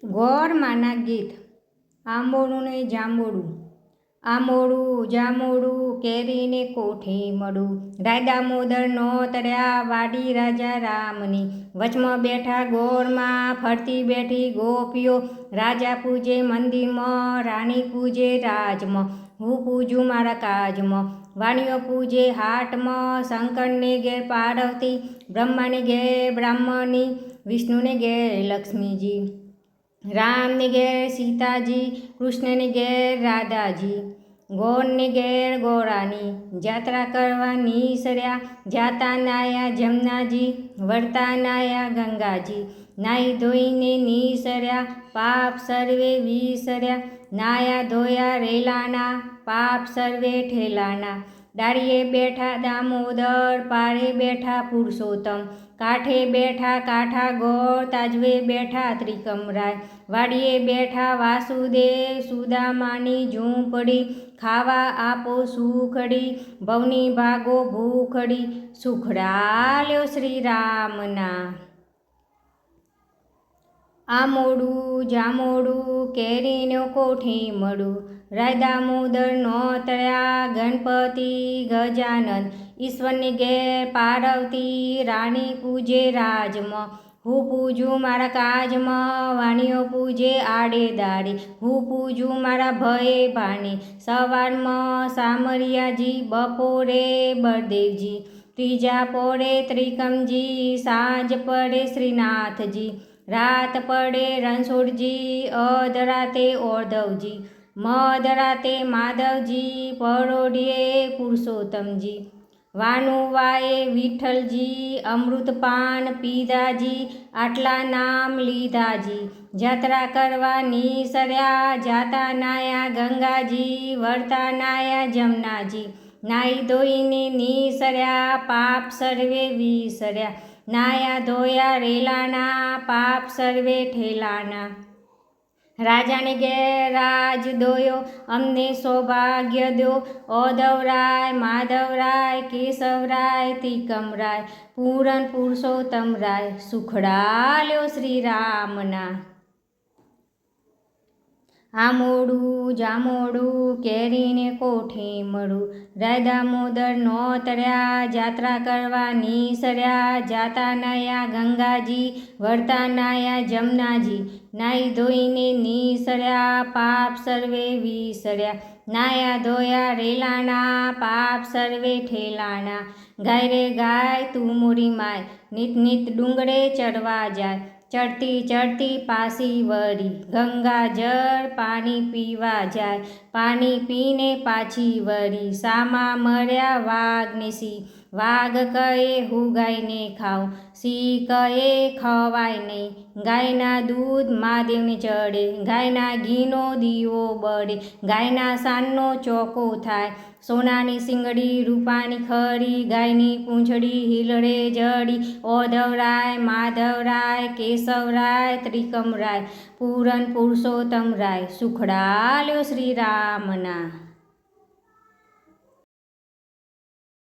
ગોરમાના ગીત. આંબોડું ને જાંબોડું. આંબોડું જાંબોડું કેરીને કોઠે મળું, રાયદા મોદર નો તર્યા વાડી રાજા રામની. વચમાં બેઠા ગોરમાં ફરતી બેઠી ગોપીઓ, રાજા પૂજે મંદિરમાં રાણી પૂજે રાજમાં. હું પૂજું મારા કાજમાં, વાણીઓ પૂજે હાટમાં. શંકરને ઘેર પાર્વતી, બ્રહ્માને ઘેર બ્રાહ્મણી, વિષ્ણુને ઘેર લક્ષ્મીજી, રામને ઘેર સીતાજી, કૃષ્ણને ઘેર રાધાજી, ગોરને ઘેર ગોરાની. જાત્રા કરવા નીસર્યા જાતા નાયા જમનાજી, વળતા નાયા ગંગાજી. નાહી ધોઈને નીસર્યા પાપ સર્વે વિસર્યા, નાયા ધોયા રેલાના પાપ સર્વે ઠેલાના. ડાળીએ બેઠા દામોદર, પાળે બેઠા પુરુષોત્તમ, કાંઠે બેઠા કાંઠા ગોર, તાજવે બેઠા ત્રિકમરાય. વાડીએ બેઠા વાસુદેવ, સુદામાની ઝૂંપડી, ખાવા આપો સુખડી, ભવની ભાગો ભૂખડી. સુખડા લ્યો શ્રી રામના. આંબોડું જાંબોડું કેરીનો કોઠે મળું, રાયદા મોદર નો તળ્યા ગણપતિ ગજાનન. ઈશ્વરને ઘેર પાર્વતી, રાણી પૂજે રાજમાં. હું પૂજું મારા કાજમાં, વાણીઓ પૂજે આડે દાડે. હું પૂજું મારા ભય ભાણે, સવારમાં સામરિયાજી, બપોરે બળદેવજી, ત્રીજા પોરે ત્રિકમજી, સાંજ પડે શ્રીનાથજી, રાત પડે રણછોડજી, અધરાતે ઓર્ધવજી, મધરાતે માધવજી, પરોઢિયે પુરુષોત્તમજી, વાનું વાએ વિઠ્ઠલજી, અમૃતપાન પીધાજી, આટલા નામ લીધાજી. જાત્રા કરવા નીસર્યા જાતા નાયા ગંગાજી, વળતા નાયા જમનાજી. નાહી ધોઈને નીસર્યા પાપ સર્વે વિસર્યા, નાયા ધોયા રેલાના પાપ સર્વે ઠેલાના. રાજાને ઘેર રાજ દોયો, અમને સૌભાગ્ય દો. ઓધવરાય માધવરાય કેશવરાય ત્રિકમરાય, પૂરણ પુરુષોત્તમરાય. સુખડા લ્યો શ્રી રામના. આંબોડું જાંબોડું કેરીને કોઠે મળું, રાયદા મોદર નો તળ્યા જાત્રા કરવા નીસર્યા જાતા નાયા ગંગાજી, વળતા નાયા જમનાજી. નાહી ધોઈને નીસર્યા પાપ સર્વે વિસર્યા, નાયા ધોયા રેલાના પાપ સર્વે ઠેલાના. ગાય રે ગાય તું મોરી માય, નિત નિત ડુંગરે ચડવા જાય. ચડતી ચડતી પાસી વળી, ગંગા જળ પાણી પીવા જાય. પાણી પીને પાછી વળી, સામા મળ્યા વાઘને સિંહ. વાઘ કહે હું ગાયને ખાઉં, સિંહ કહે ખવાય નહીં. ગાયના દૂધ મહાદેવને ચડે, ગાયના ઘીનો દીવો બળે. ગાયના સાનનો ચોકો થાય, સોનાની શીંગડી રૂપાની ખરી. ગાયની પૂંછડી હિલડે જડી, ઓધવરાય માધવરાય કેશવરાય ત્રિકમરાય, પૂરણ પુરુષોત્તમરાય. સુખડા લ્યો શ્રી રામના.